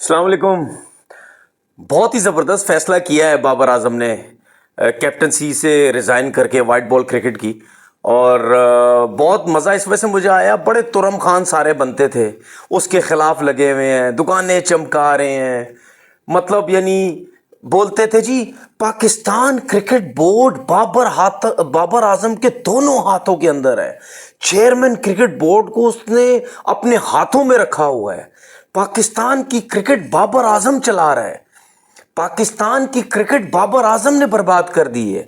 السلام علیکم. بہت ہی زبردست فیصلہ کیا ہے بابر اعظم نے کیپٹنسی سے ریزائن کر کے وائٹ بال کرکٹ کی. اور بہت مزہ اس وجہ سے مجھے آیا. بڑے ترم خان سارے بنتے تھے, اس کے خلاف لگے ہوئے ہیں, دکانیں چمکا رہے ہیں. مطلب یعنی بولتے تھے جی پاکستان کرکٹ بورڈ بابر اعظم کے دونوں ہاتھوں کے اندر ہے. چیئرمین کرکٹ بورڈ کو اس نے اپنے ہاتھوں میں رکھا ہوا ہے. پاکستان کی کرکٹ بابر اعظم چلا رہا ہے. پاکستان کی کرکٹ بابر اعظم نے برباد کر دی ہے.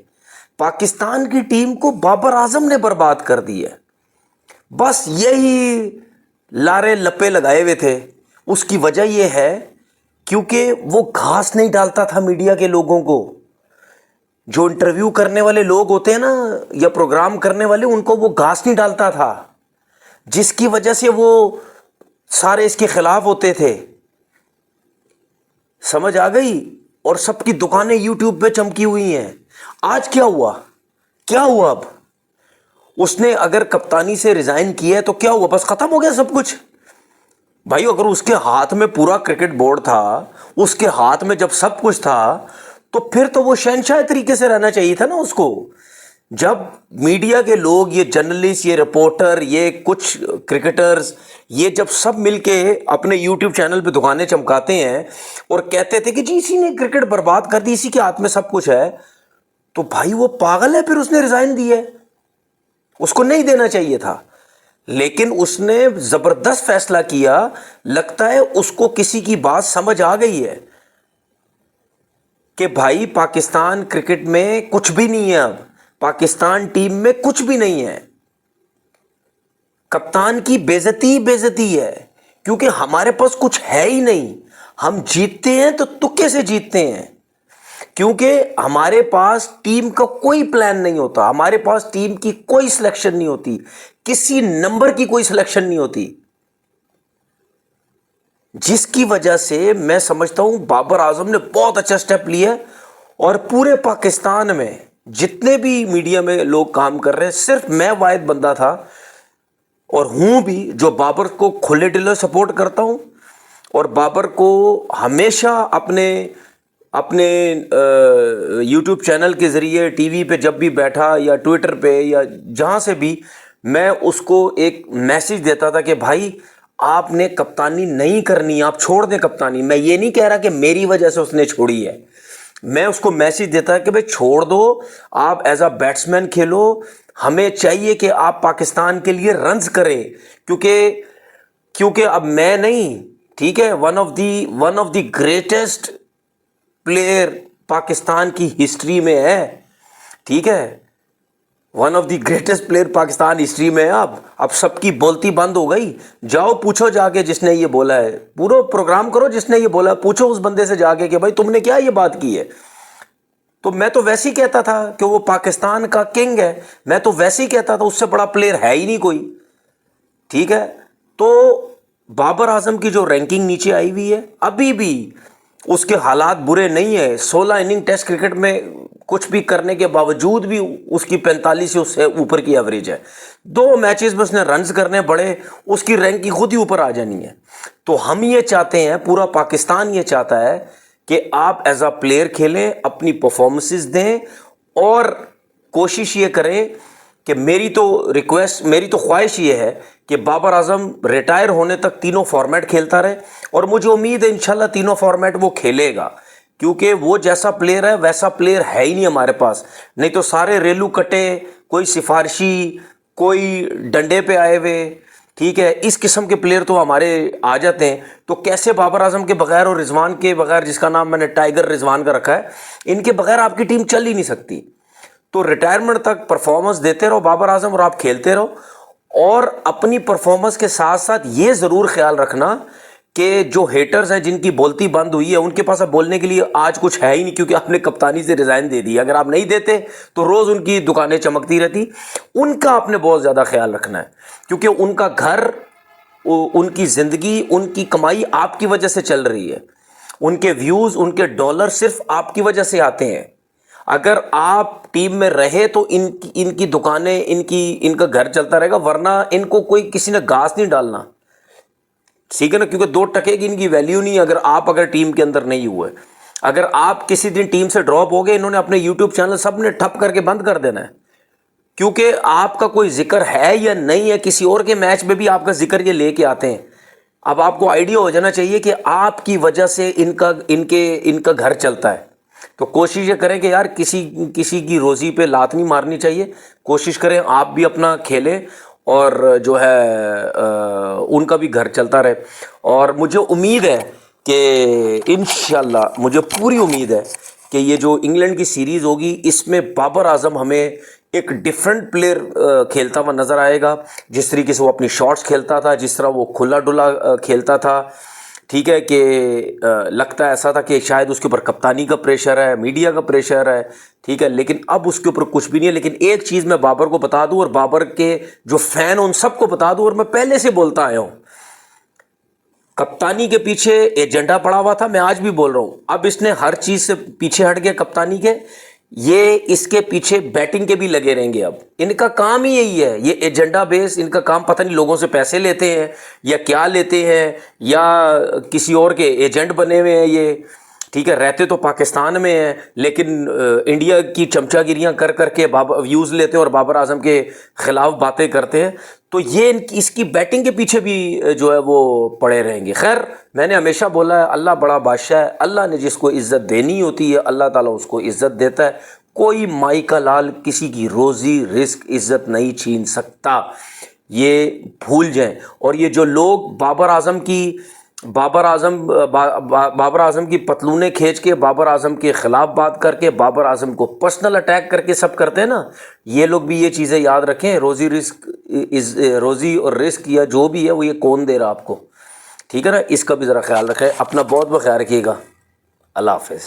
پاکستان کی ٹیم کو بابر اعظم نے برباد کر دی ہے. بس یہی لارے لپے لگائے ہوئے تھے. اس کی وجہ یہ ہے کیونکہ وہ گھاس نہیں ڈالتا تھا میڈیا کے لوگوں کو. جو انٹرویو کرنے والے لوگ ہوتے ہیں نا, یا پروگرام کرنے والے, ان کو وہ گھاس نہیں ڈالتا تھا, جس کی وجہ سے وہ سارے اس کے خلاف ہوتے تھے. سمجھ آ گئی؟ اور سب کی دکانیں یوٹیوب پہ چمکی ہوئی ہیں. آج کیا ہوا؟ اب اس نے اگر کپتانی سے ریزائن کیا ہے تو کیا ہوا؟ بس ختم ہو گیا سب کچھ بھائی. اگر اس کے ہاتھ میں پورا کرکٹ بورڈ تھا, اس کے ہاتھ میں جب سب کچھ تھا, تو پھر تو وہ شہنشاہ طریقے سے رہنا چاہیے تھا نا اس کو. جب میڈیا کے لوگ, یہ جرنلسٹ, یہ رپورٹر, یہ کچھ کرکٹرز, یہ جب سب مل کے اپنے یوٹیوب چینل پہ دکانیں چمکاتے ہیں اور کہتے تھے کہ جی اسی نے کرکٹ برباد کر دی, اسی کے ہاتھ میں سب کچھ ہے, تو بھائی وہ پاگل ہے. پھر اس نے ریزائن دی ہے, اس کو نہیں دینا چاہیے تھا. لیکن اس نے زبردست فیصلہ کیا. لگتا ہے اس کو کسی کی بات سمجھ آ گئی ہے کہ بھائی پاکستان کرکٹ میں کچھ بھی نہیں ہے. اب پاکستان ٹیم میں کچھ بھی نہیں ہے. کپتان کی بےزتی ہے, کیونکہ ہمارے پاس کچھ ہے ہی نہیں. ہم جیتتے ہیں تو تکے سے جیتتے ہیں, کیونکہ ہمارے پاس ٹیم کا کوئی پلان نہیں ہوتا. ہمارے پاس ٹیم کی کوئی سلیکشن نہیں ہوتی, کسی نمبر کی کوئی سلیکشن نہیں ہوتی. جس کی وجہ سے میں سمجھتا ہوں بابر اعظم نے بہت اچھا سٹیپ لیا. اور پورے پاکستان میں جتنے بھی میڈیا میں لوگ کام کر رہے ہیں, صرف میں واحد بندہ تھا اور ہوں بھی جو بابر کو کھلے دل سے سپورٹ کرتا ہوں, اور بابر کو ہمیشہ اپنے یوٹیوب چینل کے ذریعے, ٹی وی پہ جب بھی بیٹھا یا ٹویٹر پہ یا جہاں سے بھی, میں اس کو ایک میسج دیتا تھا کہ بھائی آپ نے کپتانی نہیں کرنی, آپ چھوڑ دیں کپتانی. میں یہ نہیں کہہ رہا کہ میری وجہ سے اس نے چھوڑی ہے, میں اس کو میسج دیتا کہ بھائی چھوڑ دو, آپ ایز اے بیٹسمین کھیلو. ہمیں چاہیے کہ آپ پاکستان کے لیے رنز کریں, کیونکہ اب میں نہیں, ٹھیک ہے, one of the greatest player Pakistan کی ہسٹری میں ہے, ٹھیک ہے, one of the greatest player Pakistan history میں ہے. اب سب کی بولتی بند ہو گئی. جاؤ پوچھو جا کے جس نے یہ بولا ہے, پورا پروگرام کرو جس نے یہ بولا, پوچھو اس بندے سے جا کے کہ بھائی تم نے کیا یہ بات کی ہے. تو میں تو ویسے ہی کہتا تھا کہ وہ پاکستان کا کنگ ہے, میں تو ویسے ہی کہتا تھا, اس سے بڑا پلیئر ہے ہی نہیں کوئی, ٹھیک ہے. تو بابر اعظم کی جو رینکنگ نیچے آئی ہوئی ہے, ابھی بھی اس کے حالات برے نہیں ہیں. 16 اننگ ٹیسٹ کرکٹ میں کچھ بھی کرنے کے باوجود بھی اس کی 45 سے اس سے اوپر کی ایوریج ہے. 2 میچز میں اس نے رنز کرنے پڑے, اس کی رینکنگ خود ہی اوپر آ جانی ہے. تو ہم یہ چاہتے ہیں, پورا پاکستان یہ چاہتا ہے کہ آپ ایز اے پلیئر کھیلیں, اپنی پرفارمنسز دیں, اور کوشش یہ کریں کہ میری تو خواہش یہ ہے کہ بابر اعظم ریٹائر ہونے تک تینوں فارمیٹ کھیلتا رہے. اور مجھے امید ہے انشاءاللہ تینوں فارمیٹ وہ کھیلے گا, کیونکہ وہ جیسا پلیئر ہے ویسا پلیئر ہے ہی نہیں ہمارے پاس. نہیں تو سارے ریلو کٹے, کوئی سفارشی, کوئی ڈنڈے پہ آئے ہوئے, ٹھیک ہے, اس قسم کے پلیئر تو ہمارے آ جاتے ہیں. تو کیسے بابر اعظم کے بغیر اور رضوان کے بغیر, جس کا نام میں نے ٹائیگر رضوان کا رکھا ہے, ان کے بغیر آپ کی ٹیم چل ہی نہیں سکتی. تو ریٹائرمنٹ تک پرفارمنس دیتے رہو بابر اعظم, اور آپ کھیلتے رہو. اور اپنی پرفارمنس کے ساتھ ساتھ یہ ضرور خیال رکھنا کہ جو ہیٹرز ہیں, جن کی بولتی بند ہوئی ہے, ان کے پاس اب بولنے کے لیے آج کچھ ہے ہی نہیں, کیونکہ آپ نے کپتانی سے ریزائن دے دی. اگر آپ نہیں دیتے تو روز ان کی دکانیں چمکتی رہتی. ان کا آپ نے بہت زیادہ خیال رکھنا ہے, کیونکہ ان کا گھر, ان کی زندگی, ان کی کمائی آپ کی وجہ سے چل رہی ہے. ان کے ویوز, ان کے ڈالر صرف آپ کی وجہ سے آتے ہیں. اگر آپ ٹیم میں رہے تو ان کی دکانیں, ان کا گھر چلتا رہے گا, ورنہ ان کو کوئی کسی نے گھاس نہیں ڈالنا. ٹھیک ہے نا, کیونکہ 2 ٹکے کی ان کی ویلیو نہیں اگر ٹیم کے اندر نہیں ہوئے. اگر آپ کسی دن ٹیم سے ڈراپ ہو گئے, انہوں نے اپنے یوٹیوب چینل سب نے ٹھپ کر کے بند کر دینا ہے, کیونکہ آپ کا کوئی ذکر ہے یا نہیں ہے. کسی اور کے میچ میں بھی آپ کا ذکر یہ لے کے آتے ہیں. اب آپ کو آئیڈیا ہو جانا چاہیے کہ آپ کی وجہ سے ان کا گھر چلتا ہے. تو کوشش یہ کریں کہ یار کسی کی روزی پہ لات نہیں مارنی چاہیے. کوشش کریں آپ بھی اپنا کھیلیں اور جو ہے ان کا بھی گھر چلتا رہے. اور مجھے امید ہے کہ انشاءاللہ مجھے پوری امید ہے کہ یہ جو انگلینڈ کی سیریز ہوگی اس میں بابر اعظم ہمیں ایک ڈفرینٹ پلیئر کھیلتا ہوا نظر آئے گا. جس طریقے سے وہ اپنی شاٹس کھیلتا تھا, جس طرح وہ کھلا ڈلا کھیلتا تھا, ٹھیک ہے, کہ لگتا ایسا تھا کہ شاید اس کے اوپر کپتانی کا پریشر ہے, میڈیا کا پریشر ہے, ٹھیک ہے, لیکن اب اس کے اوپر کچھ بھی نہیں ہے. لیکن ایک چیز میں بابر کو بتا دوں, اور بابر کے جو فین ان سب کو بتا دوں, اور میں پہلے سے بولتا آیا ہوں, کپتانی کے پیچھے ایجنڈا پڑا ہوا تھا. میں آج بھی بول رہا ہوں, اب اس نے ہر چیز سے پیچھے ہٹ گیا کپتانی کے. یہ اس کے پیچھے بیٹنگ کے بھی لگے رہیں گے. اب ان کا کام ہی یہی ہے, یہ ایجنڈا بیس ان کا کام. پتہ نہیں لوگوں سے پیسے لیتے ہیں یا کیا لیتے ہیں, یا کسی اور کے ایجنٹ بنے ہوئے ہیں یہ, ٹھیک ہے. رہتے تو پاکستان میں ہیں, لیکن انڈیا کی چمچا گیریاں کر کر کے ویوز لیتے ہیں اور بابر اعظم کے خلاف باتیں کرتے ہیں. تو یہ اس کی بیٹنگ کے پیچھے بھی جو ہے وہ پڑے رہیں گے. خیر, میں نے ہمیشہ بولا ہے اللہ بڑا بادشاہ ہے. اللہ نے جس کو عزت دینی ہوتی ہے اللہ تعالیٰ اس کو عزت دیتا ہے. کوئی مائی کا لال کسی کی روزی رزق عزت نہیں چھین سکتا, یہ بھول جائیں. اور یہ جو لوگ بابر اعظم کی پتلونیں کھینچ کے, بابر اعظم کے خلاف بات کر کے, بابر اعظم کو پرسنل اٹیک کر کے سب کرتے ہیں نا, یہ لوگ بھی یہ چیزیں یاد رکھیں. روزی اور رزق یا جو بھی ہے وہ یہ کون دے رہا آپ کو, ٹھیک ہے نا. اس کا بھی ذرا خیال رکھیں. اپنا بہت خیال رکھیے گا. اللہ حافظ.